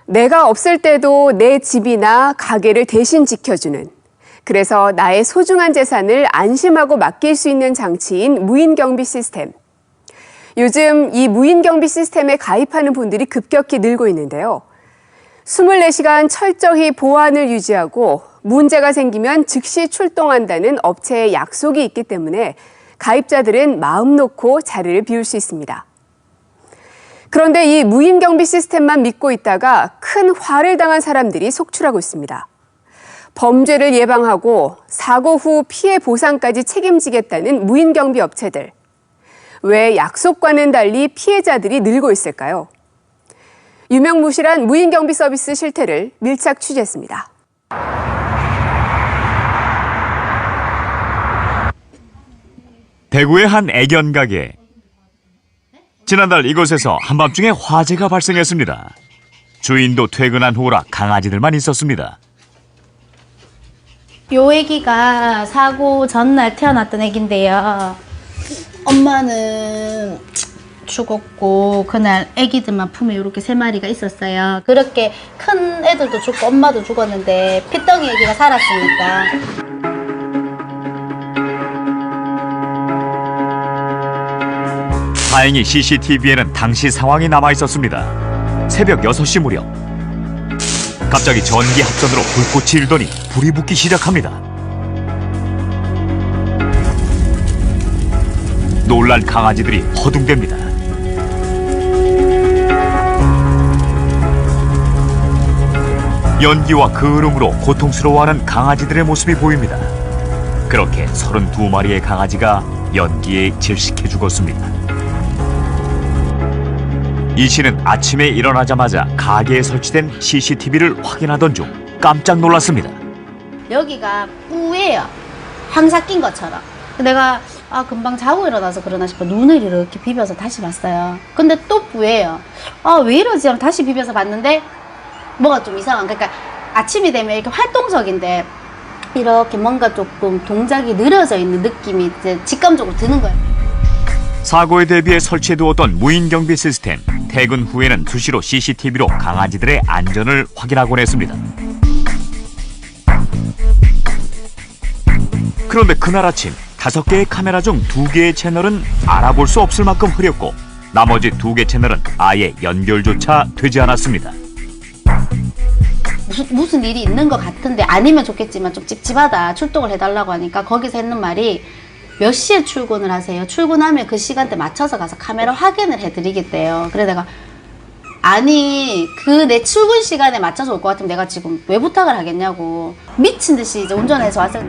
내가 없을 때도 내 집이나 가게를 대신 지켜주는, 그래서 나의 소중한 재산을 안심하고 맡길 수 있는 장치인 무인경비 시스템. 요즘 이 무인경비 시스템에 가입하는 분들이 급격히 늘고 있는데요. 24시간 철저히 보안을 유지하고 문제가 생기면 즉시 출동한다는 업체의 약속이 있기 때문에 가입자들은 마음 놓고 자리를 비울 수 있습니다. 그런데 이 무인경비 시스템만 믿고 있다가 큰 화를 당한 사람들이 속출하고 있습니다. 범죄를 예방하고 사고 후 피해 보상까지 책임지겠다는 무인경비 업체들. 왜 약속과는 달리 피해자들이 늘고 있을까요? 유명무실한 무인경비 서비스 실태를 밀착 취재했습니다. 대구의 한 애견 가게. 지난달 이곳에서 한밤중에 화재가 발생했습니다. 주인도 퇴근한 후라 강아지들만 있었습니다. 요 애기가 사고 전날 태어났던 애기인데요. 엄마는 죽었고 그날 애기들만 품에 이렇게 3마리가 있었어요. 그렇게 큰 애들도 죽고 엄마도 죽었는데 피덩이 애기가 살았으니까. 다행히 CCTV에는 당시 상황이 남아 있었습니다. 새벽 6시 무렵. 갑자기 전기 합선으로 불꽃이 일더니 불이 붙기 시작합니다. 놀란 강아지들이 허둥댑니다. 연기와 그을음으로 고통스러워하는 강아지들의 모습이 보입니다. 그렇게 32마리의 강아지가 연기에 질식해 죽었습니다. 이 씨는 아침에 일어나자마자 가게에 설치된 CCTV를 확인하던 중 깜짝 놀랐습니다. 여기가 뿌예요. 황사 낀 것처럼. 내가 금방 자고 일어나서 그러나 싶어 눈을 이렇게 비벼서 다시 봤어요. 근데 또 뿌예요. 왜 이러지? 하면 다시 비벼서 봤는데 뭐가 좀 이상한. 그러니까 아침이 되면 이렇게 활동적인데 이렇게 뭔가 조금 동작이 느려져 있는 느낌이 이제 직감적으로 드는 거예요. 사고에 대비해 설치해두었던 무인경비 시스템. 퇴근 후에는 수시로 CCTV로 강아지들의 안전을 확인하곤 했습니다. 그런데 그날 아침 5개의 카메라 중 2개의 채널은 알아볼 수 없을 만큼 흐렸고 나머지 2개 채널은 아예 연결조차 되지 않았습니다. 무슨 일이 있는 것 같은데 아니면 좋겠지만 좀 찝찝하다. 출동을 해달라고 하니까 거기서 했는 말이 몇 시에 출근을 하세요? 출근하면 그 시간대 맞춰서 가서 카메라 확인을 해드리겠대요. 그래 내가 아니 그 내 출근 시간에 맞춰서 올 것 같으면 내가 지금 왜 부탁을 하겠냐고 미친 듯이 이제 운전해서 와서.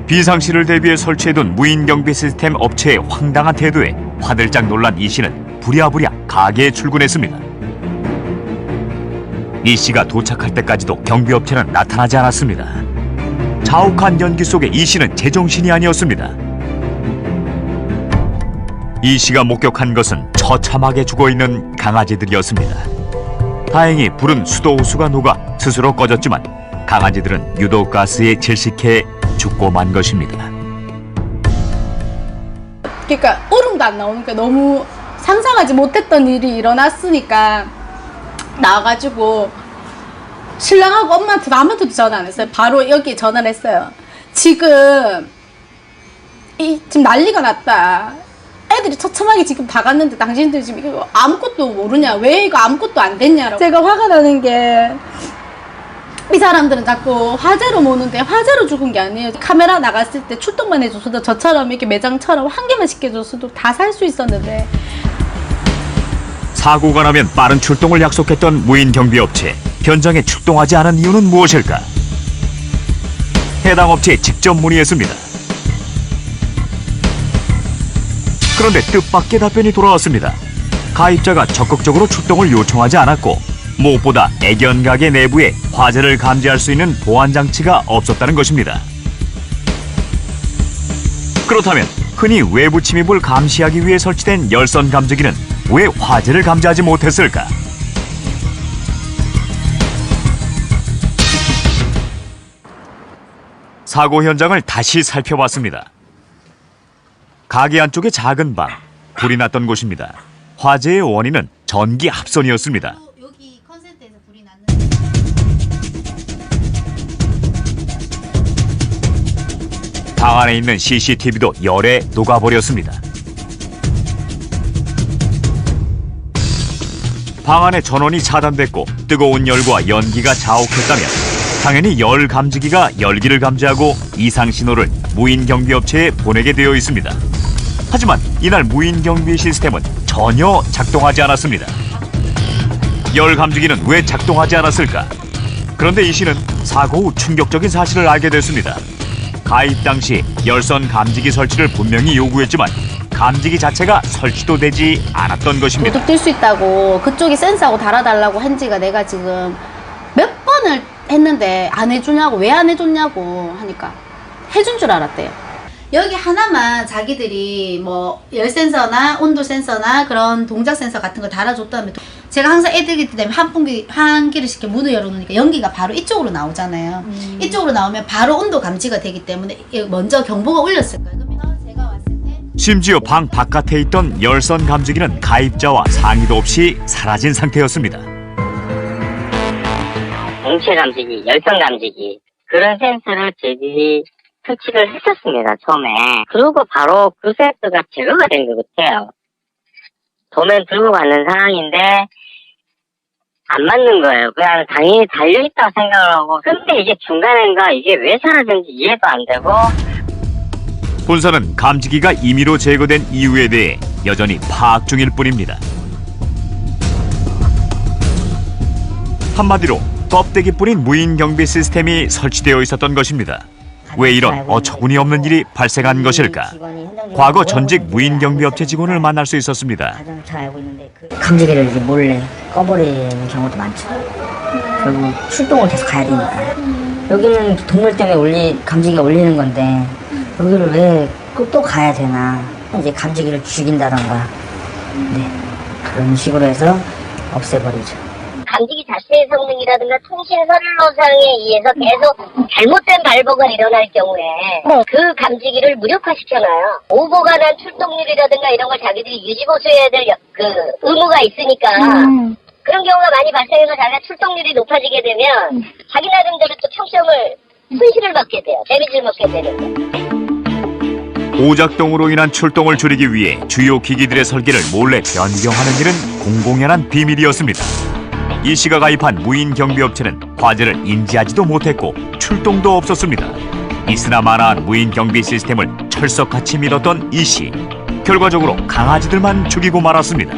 비상시를 대비해 설치해둔 무인경비 시스템 업체의 황당한 태도에 화들짝 놀란 이 씨는 부랴부랴 가게에 출근했습니다. 이 씨가 도착할 때까지도 경비업체는 나타나지 않았습니다. 자욱한 연기 속에 이 씨는 제정신이 아니었습니다. 이 씨가 목격한 것은 처참하게 죽어있는 강아지들이었습니다. 다행히 불은 수도 호수가 녹아 스스로 꺼졌지만 강아지들은 유독가스에 질식해 죽고 만 것입니다. 그러니까 울음도 안 나오니까 너무 상상하지 못했던 일이 일어났으니까 나와가지고 신랑하고 엄마한테 아무한테도 전화 안 했어요. 바로 여기에 전화를 했어요. 지금 난리가 났다. 애들이 처참하게 지금 다 갔는데 당신들 지금 이거 아무것도 모르냐? 왜 이거 아무것도 안 됐냐라고. 제가 화가 나는 게 이 사람들은 자꾸 화재로 모는데 화재로 죽은 게 아니에요. 카메라 나갔을 때 출동만 해줬어도 저처럼 이렇게 매장처럼 한 개만 시켜줬어도 다 살 수 있었는데. 사고가 나면 빠른 출동을 약속했던 무인경비업체. 현장에 출동하지 않은 이유는 무엇일까? 해당 업체에 직접 문의했습니다. 그런데 뜻밖의 답변이 돌아왔습니다. 가입자가 적극적으로 출동을 요청하지 않았고 무엇보다 애견 가게 내부에 화재를 감지할 수 있는 보안 장치가 없었다는 것입니다. 그렇다면 흔히 외부 침입을 감시하기 위해 설치된 열선 감지기는 왜 화재를 감지하지 못했을까? 사고 현장을 다시 살펴봤습니다. 가게 안쪽의 작은 방, 불이 났던 곳입니다. 화재의 원인은 전기 합선이었습니다. 방 안에 있는 CCTV도 열에 녹아버렸습니다. 방 안의 전원이 차단됐고 뜨거운 열과 연기가 자욱했다면 당연히 열 감지기가 열기를 감지하고 이상 신호를 무인 경비업체에 보내게 되어 있습니다. 하지만 이날 무인 경비 시스템은 전혀 작동하지 않았습니다. 열 감지기는 왜 작동하지 않았을까? 그런데 이 씨는 사고 후 충격적인 사실을 알게 됐습니다. 가입 당시 열선 감지기 설치를 분명히 요구했지만 감지기 자체가 설치도 되지 않았던 것입니다. 도둑 뜰 수 있다고 그쪽이 센서하고 달아달라고 한 지가 내가 지금 몇 번을 했는데 안 해주냐고, 왜 안 해줬냐고 하니까 해준 줄 알았대요. 여기 하나만 자기들이 뭐 열 센서나 온도 센서나 그런 동작 센서 같은 거 달아줬다면, 제가 항상 애들기 때문에 환기를 시켜 문을 열어놓으니까 연기가 바로 이쪽으로 나오잖아요. 이쪽으로 나오면 바로 온도 감지가 되기 때문에 먼저 경보가 울렸을 거예요. 그러면 제가 왔을 때 심지어 방 바깥에 있던 열선 감지기는 가입자와 상의도 없이 사라진 상태였습니다. 동체 감지기, 열선 감지기 그런 센서를 저희들이 설치를 했었습니다, 처음에. 그리고 바로 그 센서가 제거가 된 것 같아요. 도면 들고 가는 상황인데 안 맞는 거예요. 그냥 당연히 달려있다고 생각을 하고, 근데 이게 중간인가 이게 왜 사라졌는지 이해도 안 되고. 본사는 감지기가 임의로 제거된 이유에 대해 여전히 파악 중일 뿐입니다. 한마디로 껍데기뿐인 무인 경비 시스템이 설치되어 있었던 것입니다. 왜 이런 어처구니 없는 일이 발생한 것일까? 과거 전직 무인 경비업체 직원을 만날 수 있었습니다. 가장 잘 알고 있는데 감지기를 이제 몰래 꺼버리는 경우도 많죠. 결국 출동을 계속 가야 되니까. 여기는 동물 때문에 감지기가 울리는 건데 여기를 왜 또 가야 되나. 이제 감지기를 죽인다던가, 네, 그런 식으로 해서 없애버리죠. 감지기 자체의 성능이라든가 통신 선로상에 의해서 계속 잘못된 발버가 일어날 경우에 그 감지기를 무력화시켜놔요. 오보가 난 출동률이라든가 이런 걸 자기들이 유지보수해야 될 의무가 있으니까 그런 경우가 많이 발생해서 자기가 출동률이 높아지게 되면 자기 나름대로 또 평점을 손실을 받게 돼요. 데미지를 먹게 되는 거예요. 오작동으로 인한 출동을 줄이기 위해 주요 기기들의 설계를 몰래 변경하는 일은 공공연한 비밀이었습니다. 이 씨가 가입한 무인 경비업체는 과제를 인지하지도 못했고 출동도 없었습니다. 있으나마나한 무인 경비 시스템을 철석같이 믿었던 이 씨. 결과적으로 강아지들만 죽이고 말았습니다.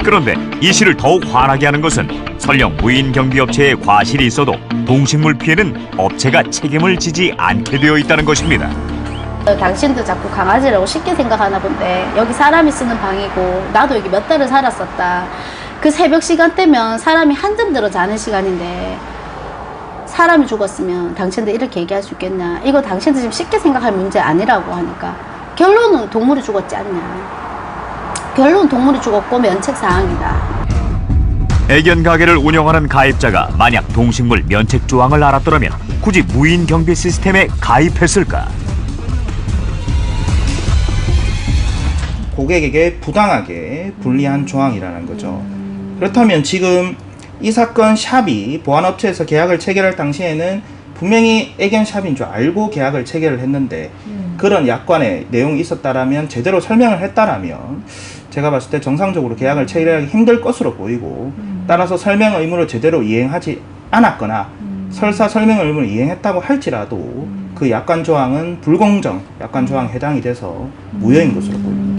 그런데 이 씨를 더욱 화나게 하는 것은 설령 무인 경비업체에 과실이 있어도 동식물 피해는 업체가 책임을 지지 않게 되어 있다는 것입니다. 당신도 자꾸 강아지라고 쉽게 생각하나 본데 여기 사람이 쓰는 방이고 나도 여기 몇 달을 살았었다. 그 새벽 시간대면 사람이 한잠 들어 자는 시간인데 사람이 죽었으면 당신들 이렇게 얘기할 수 있겠냐. 이거 당신들 지금 쉽게 생각할 문제 아니라고 하니까 결론은 동물이 죽었지 않냐. 결론은 동물이 죽었고 면책사항이다. 애견 가게를 운영하는 가입자가 만약 동식물 면책 조항을 알았더라면 굳이 무인 경비 시스템에 가입했을까? 고객에게 부당하게 불리한 조항이라는 거죠. 그렇다면 지금 이 사건 샵이 보안업체에서 계약을 체결할 당시에는 분명히 애견 샵인 줄 알고 계약을 체결을 했는데 그런 약관의 내용이 있었다라면, 제대로 설명을 했다라면 제가 봤을 때 정상적으로 계약을 체결하기 힘들 것으로 보이고, 따라서 설명 의무를 제대로 이행하지 않았거나 설사 설명 의무를 이행했다고 할지라도 그 약관 조항은 불공정 약관 조항에 해당이 돼서 무효인 것으로 보입니다.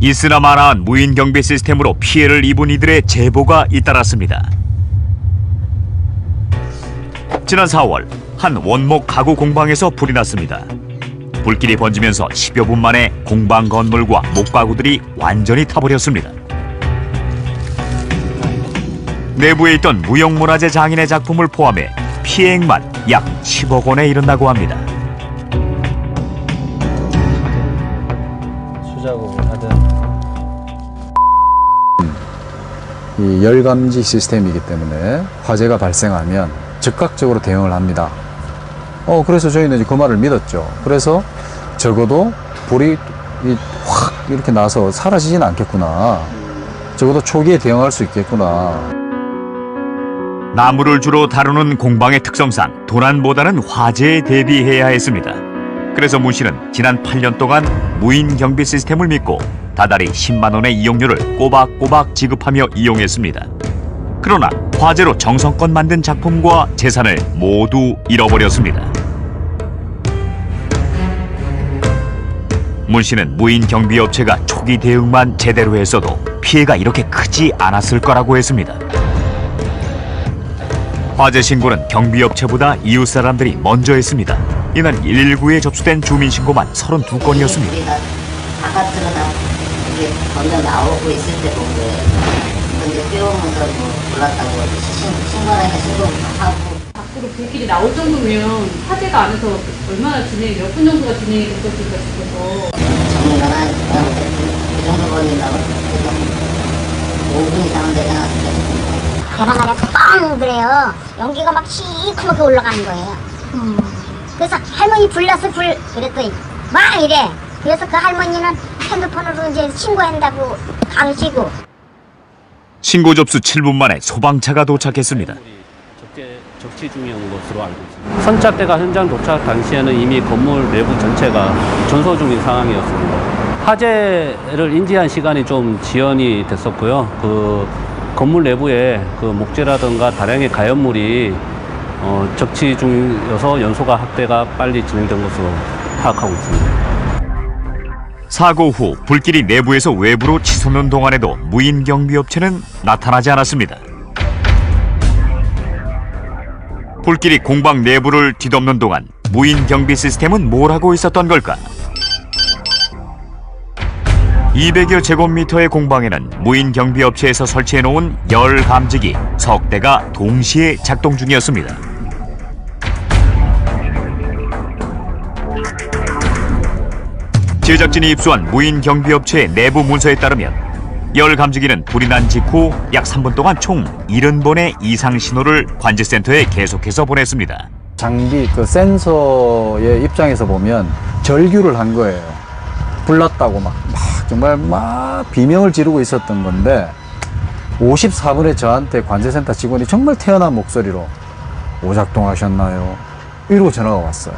있으나마나한 무인 경비 시스템으로 피해를 입은 이들의 제보가 잇따랐습니다. 지난 4월 한 원목 가구 공방에서 불이 났습니다. 불길이 번지면서 10여 분 만에 공방 건물과 목가구들이 완전히 타버렸습니다. 내부에 있던 무형문화재 장인의 작품을 포함해 피해액만 약 10억 원에 이른다고 합니다. 수작업을 하든 이 열감지 시스템이기 때문에 화재가 발생하면 즉각적으로 대응을 합니다. 그래서 저희는 이제 그 말을 믿었죠. 그래서 적어도 불이 확 이렇게 나서 사라지진 않겠구나. 적어도 초기에 대응할 수 있겠구나. 나무를 주로 다루는 공방의 특성상 도난보다는 화재에 대비해야 했습니다. 그래서 문 씨는 지난 8년 동안 무인 경비 시스템을 믿고 다달이 10만 원의 이용료를 꼬박꼬박 지급하며 이용했습니다. 그러나 화재로 정성껏 만든 작품과 재산을 모두 잃어버렸습니다. 문 씨는 무인 경비업체가 초기 대응만 제대로 했어도 피해가 이렇게 크지 않았을 거라고 했습니다. 화재 신고는 경비업체보다 이웃 사람들이 먼저 했습니다. 이날 119에 접수된 주민 신고만 32건이었습니다. 우리가 바깥으로 다 이게 먼저 나오고 있을 때 보고 먼저 뛰어오면서 뭐 몰랐다고 신고하니까 신고부터 하고. 밖으로 불길이 나올 정도면 화재가 안에서 얼마나 몇 분 정도가 진행이 됐었을까 싶어서. 전문가는 그 정도 걸린다고 해서 5분 이상은 되지 않았을까. 대방하면 뻥 그래요. 연기가 막 시커멓게 올라가는 거예요. 그래서 할머니 불났어 그랬더니 막 이래. 그래서 그 할머니는 핸드폰으로 이제 신고한다고 가르치고. 신고 접수 7분 만에 소방차가 도착했습니다. 적치 중인 것으로 알고 있습니다. 선착대가 현장 도착 당시에는 이미 건물 내부 전체가 전소 중인 상황이었습니다. 화재를 인지한 시간이 좀 지연이 됐었고요. 그 건물 내부에 그 목재라든가 다량의 가연물이 적치 중이어서 연소가 확대가 빨리 진행된 것으로 파악하고 있습니다. 사고 후 불길이 내부에서 외부로 치솟는 동안에도 무인 경비업체는 나타나지 않았습니다. 불길이 공방 내부를 뒤덮는 동안 무인 경비 시스템은 뭘 하고 있었던 걸까? 200여 제곱미터의 공방에는 무인 경비업체에서 설치해놓은 열 감지기 석 대가 동시에 작동 중이었습니다. 제작진이 입수한 무인 경비업체의 내부 문서에 따르면 열 감지기는 불이 난 직후 약 3분 동안 총 70번의 이상 신호를 관제센터에 계속해서 보냈습니다. 장비 그 센서의 입장에서 보면 절규를 한 거예요. 불났다고 막 정말 막 비명을 지르고 있었던 건데 54분에 저한테 관제센터 직원이 정말 태연한 목소리로 오작동하셨나요? 이러고 전화가 왔어요.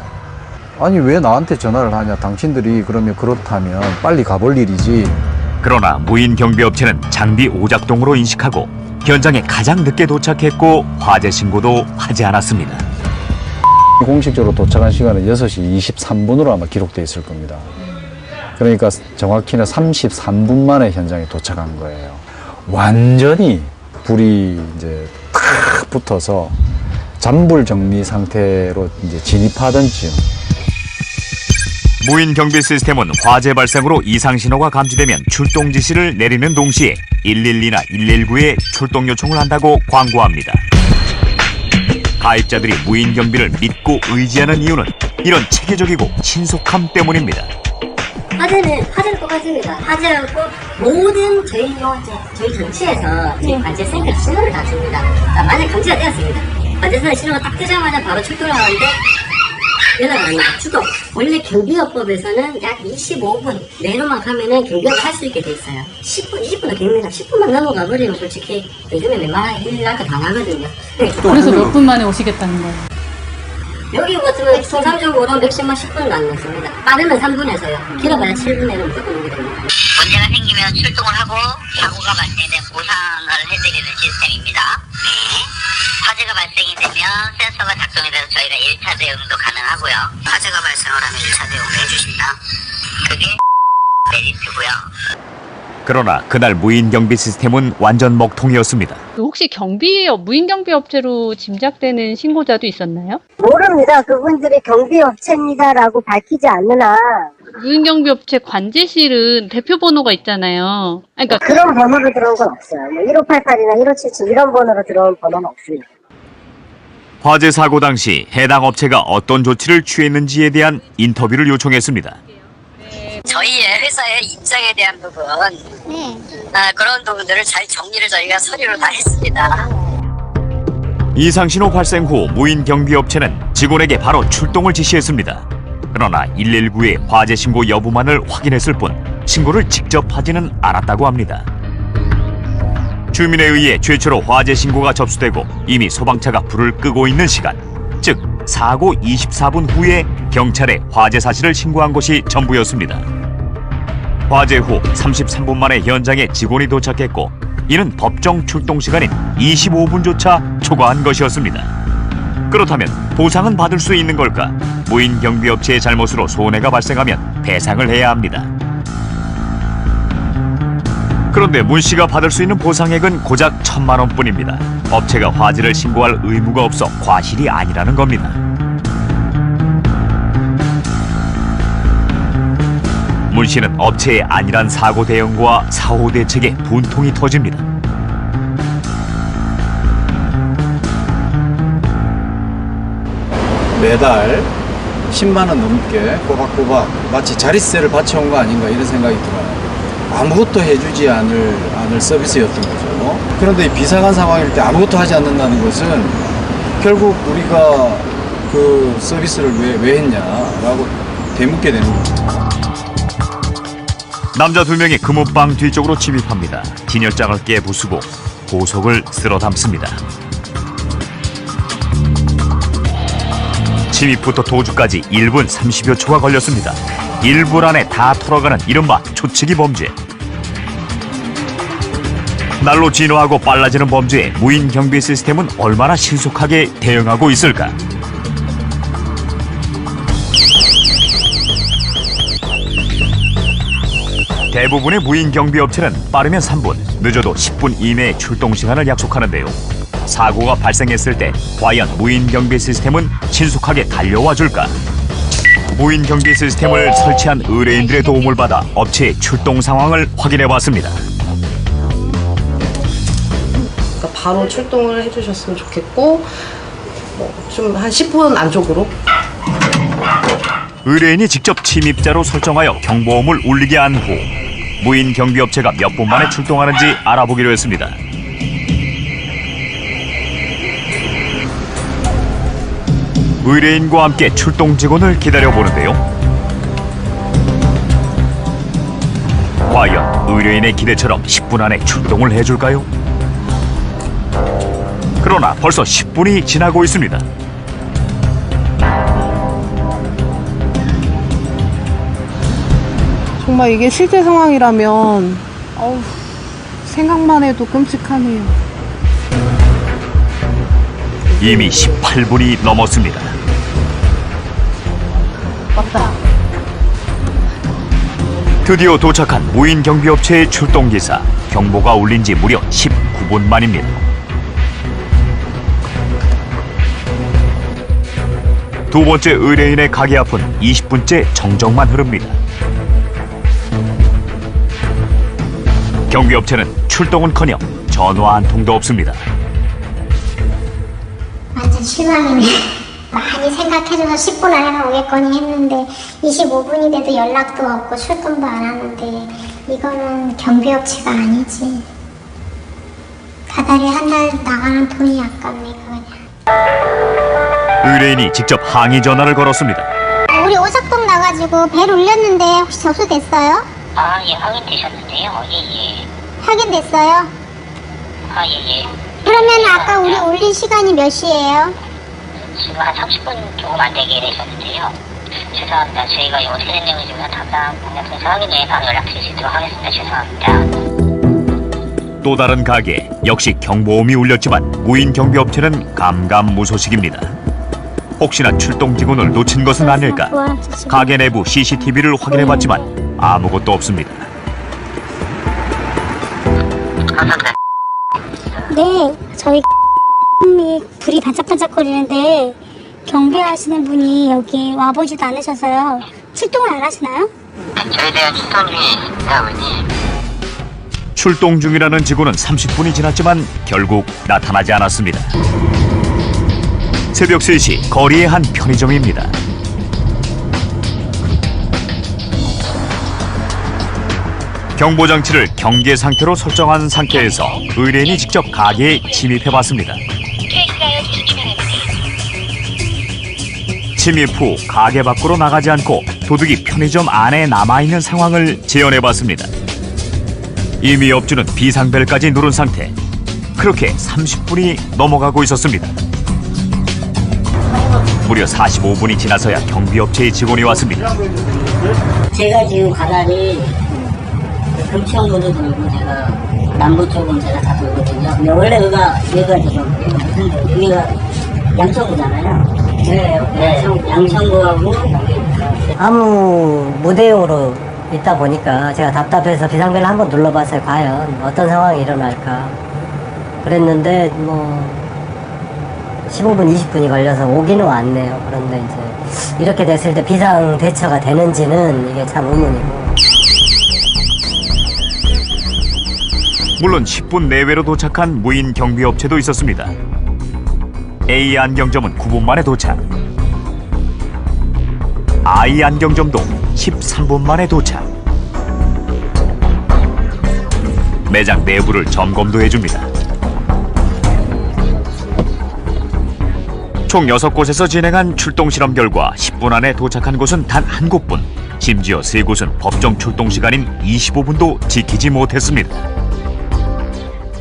아니 왜 나한테 전화를 하냐? 당신들이 그러면 그렇다면 빨리 가볼 일이지. 그러나 무인 경비업체는 장비 오작동으로 인식하고 현장에 가장 늦게 도착했고 화재 신고도 하지 않았습니다. 공식적으로 도착한 시간은 6시 23분으로 아마 기록되어 있을 겁니다. 그러니까 정확히는 33분 만에 현장에 도착한 거예요. 완전히 불이 이제 탁 붙어서 잔불 정리 상태로 이제 진입하던 즈음. 무인 경비 시스템은 화재 발생으로 이상 신호가 감지되면 출동 지시를 내리는 동시에 112나 119에 출동 요청을 한다고 광고합니다. 가입자들이 무인 경비를 믿고 의지하는 이유는 이런 체계적이고 신속함 때문입니다. 화재는 똑같습니다. 화재하고 모든 저희 전체에서 저희 관제센터 신호를 다 줍니다. 만약 감지가 되었습니다. 관제센터 신호가 딱 뜨자마자 바로 출동을 하는데 연락을 합니다. 주로 원래 경비업법에서는 약 25분 내로만 가면은 경비업을 할 수 있게 돼 있어요. 10분, 20분도 됩니다. 10분만 넘어가 버리면 솔직히 요즘에 웬만한 일 날 거 다 나거든요. 그래서 몇 분 만에 오시겠다는 거예요? 여기 같으면 통상적으로 맥시멈 10분은 안 넣습니다. 빠르면 3분에서요. 길어봐야 7분에는 무조건 오게 됩니다. 문제가 생기면 출동을 하고 사고가 발생된 보상을 해드리는 시스템입니다. 네. 화재가 발생이 되면 센서가 작동이 돼서 저희가 1차 대응도 가능하고요. 화재가 발생을 하면 1차 대응도 해주신다. 그게 메리트고요. 그러나 그날 무인 경비 시스템은 완전 먹통이었습니다. 혹시 무인 경비 업체로 짐작되는 신고자도 있었나요? 모릅니다. 그분들이 경비업체입니다라고 밝히지 않으나 무인 경비 업체 관제실은 대표 번호가 있잖아요. 그러니까 그런 번호로 들어온 건 없어요. 1588이나 1577 이런 번호로 들어온 번호는 없습니다. 화재 사고 당시 해당 업체가 어떤 조치를 취했는지에 대한 인터뷰를 요청했습니다. 저희의 회사의 입장에 대한 부분, 그런 부분들을 잘 정리를 저희가 서류로 다 했습니다. 이상신호 발생 후 무인 경비업체는 직원에게 바로 출동을 지시했습니다. 그러나 119의 화재 신고 여부만을 확인했을 뿐 신고를 직접 하지는 않았다고 합니다. 주민에 의해 최초로 화재 신고가 접수되고 이미 소방차가 불을 끄고 있는 시간, 즉 사고 24분 후에 경찰에 화재 사실을 신고한 것이 전부였습니다. 화재 후 33분 만에 현장에 직원이 도착했고 이는 법정 출동 시간인 25분조차 초과한 것이었습니다. 그렇다면 보상은 받을 수 있는 걸까? 무인 경비업체의 잘못으로 손해가 발생하면 배상을 해야 합니다. 그런데 문 씨가 받을 수 있는 보상액은 고작 1,000만 원뿐입니다. 업체가 화재를 신고할 의무가 없어 과실이 아니라는 겁니다. 문 씨는 업체의 안일한 사고 대응과 사후 대책에 분통이 터집니다. 매달 10만 원 넘게 꼬박꼬박 마치 자릿세를 바쳐온 거 아닌가 이런 생각이 들어요. 아무것도 해주지 않을 서비스였던 거죠. 그런데 이 비상한 상황일 때 아무것도 하지 않는다는 것은 결국 우리가 그 서비스를 왜 했냐라고 되묻게 되는 거죠. 남자 2명이 금호방 뒤쪽으로 침입합니다. 진열장을 깨부수고 보석을 쓸어 담습니다. 침입부터 도주까지 1분 30여 초가 걸렸습니다. 1분 안에 다 털어가는 이른바 초치기 범죄. 날로 진화하고 빨라지는 범죄에 무인 경비 시스템은 얼마나 신속하게 대응하고 있을까? 대부분의 무인 경비 업체는 빠르면 3분, 늦어도 10분 이내에 출동 시간을 약속하는데요. 사고가 발생했을 때 과연 무인 경비 시스템은 신속하게 달려와 줄까? 무인 경비 시스템을 설치한 의뢰인들의 도움을 받아 업체의 출동 상황을 확인해 봤습니다. 바로 출동을 해주셨으면 좋겠고 좀 한 10분 안쪽으로. 의뢰인이 직접 침입자로 설정하여 경보음을 울리게 한 후 무인 경비업체가 몇 분 만에 출동하는지 알아보기로 했습니다. 의뢰인과 함께 출동 직원을 기다려보는데요. 과연 의뢰인의 기대처럼 10분 안에 출동을 해줄까요? 그러나 벌써 10분이 지나고 있습니다. 정말 이게 실제 상황이라면 생각만 해도 끔찍하네요. 이미 18분이 넘었습니다. 맞다. 드디어 도착한 무인 경비업체의 출동기사. 경보가 울린 지 무려 19분 만입니다. 두 번째 의뢰인의 가게 앞은 20분째 정적만 흐릅니다. 경비업체는 출동은커녕 전화 한 통도 없습니다. 완전 실망이네. 많이 생각해줘서 10분 안에 오겠거니 했는데 25분이 돼도 연락도 없고 출동도 안 하는데 이거는 경비업체가 아니지. 다달이 한 달 나가는 돈이 아깝네 그거냐. 의뢰인이 직접 항의 전화를 걸었습니다. 우리 오석동 나가지고 벨 울렸는데 혹시 접수됐어요? 예, 확인되셨는데요. 예. 확인됐어요? 예. 그러면 아까 우리 올린 시간이 몇 시예요? 지금 한 30분 조금 안 되게 되셨는데요. 죄송합니다. 저희가 요 세대 내용을 지금 담당 분야에서 확인해 바로 연락드릴 수 있도록 하겠습니다. 죄송합니다. 또 다른 가게 역시 경보음이 울렸지만 무인 경비업체는 감감무소식입니다. 혹시나 출동 직원을 놓친 것은 아닐까? 가게 내부 CCTV를 확인해봤지만 아무것도 없습니다. 네, 저희 이 불이 반짝반짝거리는데 경비하시는 분이 여기 와보지도 않으셔서요. 출동을 안 하시나요? 저희에 대한 출동 중에 있습니다, 어머니. 출동 중이라는 직원은 30분이 지났지만 결국 나타나지 않았습니다. 새벽 3시 거리의 한 편의점입니다. 경보장치를 경계 상태로 설정한 상태에서 의뢰인이 직접 가게에 침입해봤습니다. 침입 후 가게 밖으로 나가지 않고 도둑이 편의점 안에 남아있는 상황을 재현해봤습니다. 이미 업주는 비상벨까지 누른 상태. 그렇게 30분이 넘어가고 있었습니다. 무려 45분이 지나서야 경비업체의 직원이 왔습니다. 제가 지금 가다니 금천구도 돌고 제가 남부 쪽은 제가 다 돌거든요. 근데 원래 여기가 지금 여기가 양천구잖아요. 네, 양천구하고 아무 무대용으로 있다 보니까 제가 답답해서 비상벨을 한번 눌러봤어요. 과연 어떤 상황이 일어날까. 그랬는데 뭐 15분, 20분이 걸려서 오기는 왔네요. 그런데 이제 이렇게 됐을 때 비상 대처가 되는지는 이게 참 의문이고. 물론 10분 내외로 도착한 무인 경비업체도 있었습니다. A 안경점은 9분 만에 도착. I 안경점도 13분 만에 도착. 매장 내부를 점검도 해줍니다. 총 6곳에서 진행한 출동 실험 결과 10분 안에 도착한 곳은 단 한 곳뿐. 심지어 3곳은 법정 출동 시간인 25분도 지키지 못했습니다.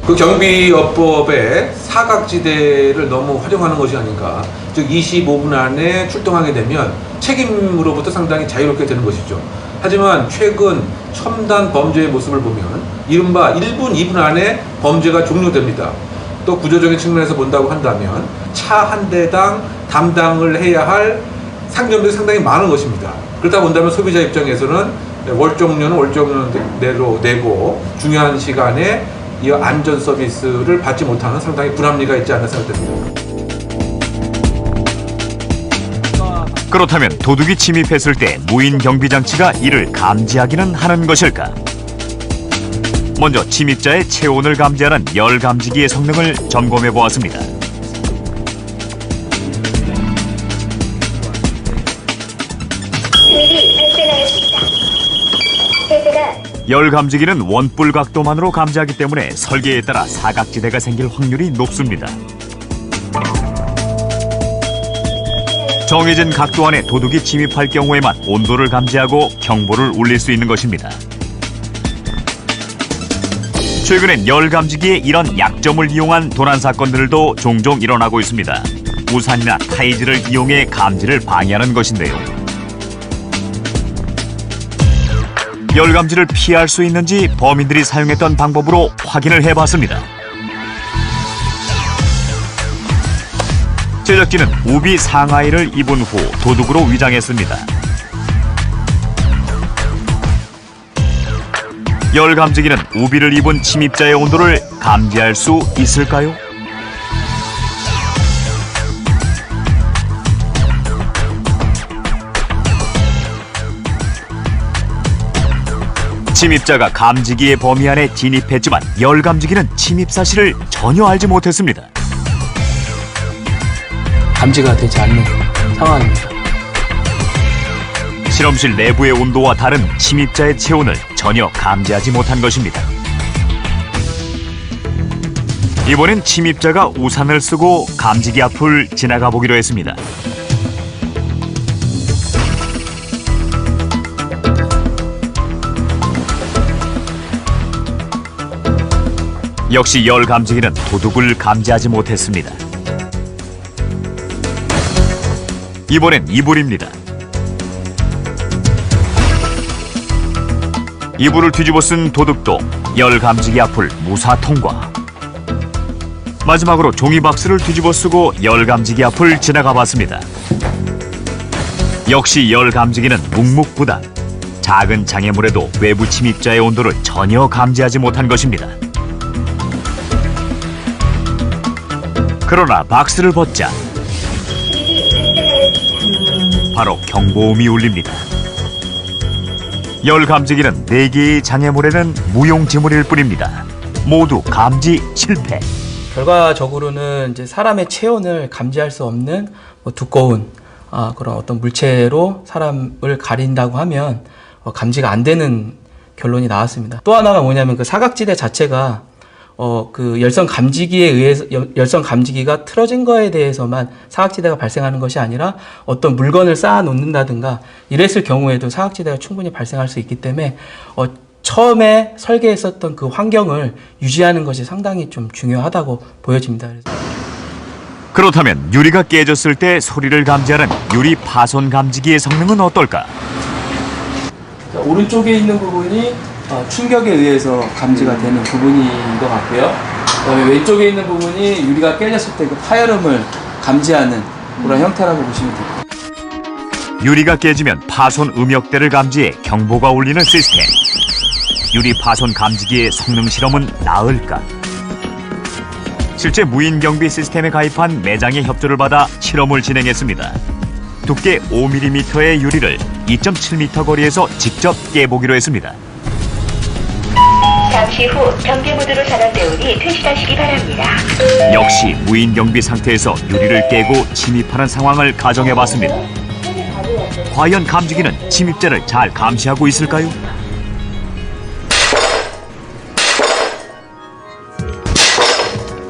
그 경비업법의 사각지대를 너무 활용하는 것이 아닌가. 즉 25분 안에 출동하게 되면 책임으로부터 상당히 자유롭게 되는 것이죠. 하지만 최근 첨단 범죄의 모습을 보면 이른바 1분, 2분 안에 범죄가 종료됩니다. 또 구조적인 측면에서 본다고 한다면 차 한 대당 담당을 해야 할 상점들이 상당히 많은 것입니다. 그렇다 본다면 소비자 입장에서는 월정료는 월정료대로 내고 중요한 시간에 이 안전 서비스를 받지 못하는 상당히 불합리가 있지 않나 생각됩니다. 그렇다면 도둑이 침입했을 때 무인 경비장치가 이를 감지하기는 하는 것일까? 먼저 침입자의 체온을 감지하는 열 감지기의 성능을 점검해 보았습니다. 열 감지기는 원뿔 각도만으로 감지하기 때문에 설계에 따라 사각지대가 생길 확률이 높습니다. 정해진 각도 안에 도둑이 침입할 경우에만 온도를 감지하고 경보를 울릴 수 있는 것입니다. 최근엔 열 감지기의 이런 약점을 이용한 도난 사건들도 종종 일어나고 있습니다. 우산이나 타이즈를 이용해 감지를 방해하는 것인데요. 열 감지를 피할 수 있는지 범인들이 사용했던 방법으로 확인을 해봤습니다. 제작진은 우비 상하이를 입은 후 도둑으로 위장했습니다. 열 감지기는 우비를 입은 침입자의 온도를 감지할 수 있을까요? 침입자가 감지기의 범위 안에 진입했지만 열 감지기는 침입 사실을 전혀 알지 못했습니다. 감지가 되지 않는 상황입니다. 실험실 내부의 온도와 다른 침입자의 체온을 전혀 감지하지 못한 것입니다. 이번엔 침입자가 우산을 쓰고 감지기 앞을 지나가 보기로 했습니다. 역시 열 감지기는 도둑을 감지하지 못했습니다. 이번엔 이불입니다. 이불을 뒤집어 쓴 도둑도 열 감지기 앞을 무사 통과. 마지막으로 종이박스를 뒤집어 쓰고 열 감지기 앞을 지나가 봤습니다. 역시 열 감지기는 묵묵부답. 작은 장애물에도 외부 침입자의 온도를 전혀 감지하지 못한 것입니다. 그러나 박스를 벗자 바로 경보음이 울립니다. 열 감지기는 4개의 장애물에는 무용지물일 뿐입니다. 모두 감지 실패. 결과적으로는 이제 사람의 체온을 감지할 수 없는 두꺼운 그런 어떤 물체로 사람을 가린다고 하면 감지가 안 되는 결론이 나왔습니다. 또 하나가 뭐냐면 그 사각지대 자체가 그 열선 감지기에 의해서 열선 감지기가 틀어진 거에 대해서만 사각지대가 발생하는 것이 아니라 어떤 물건을 쌓아 놓는다든가 이랬을 경우에도 사각지대가 충분히 발생할 수 있기 때문에 처음에 설계했었던 그 환경을 유지하는 것이 상당히 좀 중요하다고 보여집니다. 그렇다면 유리가 깨졌을 때 소리를 감지하는 유리 파손 감지기의 성능은 어떨까? 자, 오른쪽에 있는 부분이 충격에 의해서 감지가 되는 부분인 것 같고요. 왼쪽에 있는 부분이 유리가 깨졌을 때 그 파열음을 감지하는 그런 형태라고 보시면 됩니다. 유리가 깨지면 파손 음역대를 감지해 경보가 울리는 시스템. 유리 파손 감지기의 성능 실험은 나을까? 실제 무인 경비 시스템에 가입한 매장의 협조를 받아 실험을 진행했습니다. 두께 5mm의 유리를 2.7m 거리에서 직접 깨보기로 했습니다. 잠시 후 경계 모드로 전환되오니 퇴실하시기 바랍니다. 역시 무인 경비 상태에서 유리를 깨고 침입하는 상황을 가정해봤습니다. 과연 감지기는 침입자를 잘 감시하고 있을까요?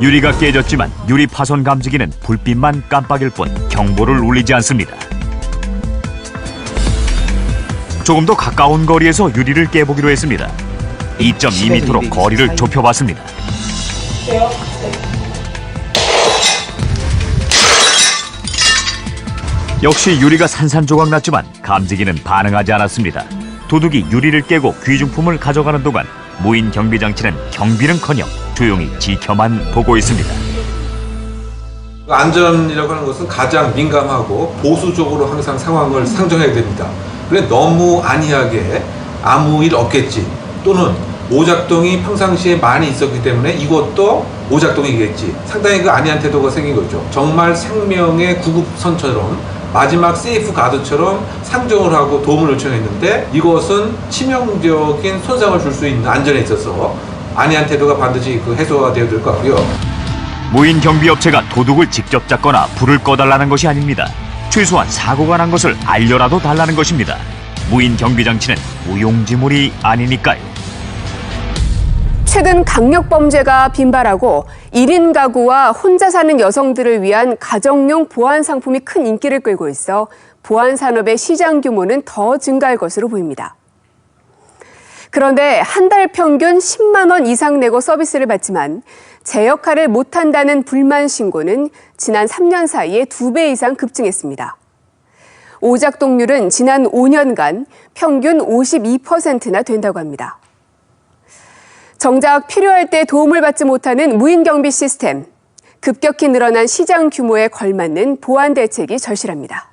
유리가 깨졌지만 유리 파손 감지기는 불빛만 깜빡일 뿐 경보를 울리지 않습니다. 조금 더 가까운 거리에서 유리를 깨보기로 했습니다. 2.2m로 거리를 좁혀봤습니다. 역시 유리가 산산조각 났지만 감지기는 반응하지 않았습니다. 도둑이 유리를 깨고 귀중품을 가져가는 동안 무인 경비장치는 경비는커녕 조용히 지켜만 보고 있습니다. 안전이라고 하는 것은 가장 민감하고 보수적으로 항상 상황을 상정해야 됩니다. 그래 너무 안이하게 아무 일 없겠지 또는 오작동이 평상시에 많이 있었기 때문에 이것도 오작동이겠지 상당히 그 안이한 태도가 생긴 거죠. 정말 생명의 구급선처럼 마지막 세이프 가드처럼 상정을 하고 도움을 요청했는데 이것은 치명적인 손상을 줄 수 있는 안전에 있어서 안이한 태도가 반드시 해소가 되어야 될 것 같고요. 무인 경비업체가 도둑을 직접 잡거나 불을 꺼달라는 것이 아닙니다. 최소한 사고가 난 것을 알려라도 달라는 것입니다. 무인 경비장치는 무용지물이 아니니까요. 최근 강력범죄가 빈발하고 1인 가구와 혼자 사는 여성들을 위한 가정용 보안 상품이 큰 인기를 끌고 있어 보안 산업의 시장 규모는 더 증가할 것으로 보입니다. 그런데 한 달 평균 10만 원 이상 내고 서비스를 받지만 제 역할을 못한다는 불만 신고는 지난 3년 사이에 2배 이상 급증했습니다. 오작동률은 지난 5년간 평균 52%나 된다고 합니다. 정작 필요할 때 도움을 받지 못하는 무인 경비 시스템, 급격히 늘어난 시장 규모에 걸맞는 보안 대책이 절실합니다.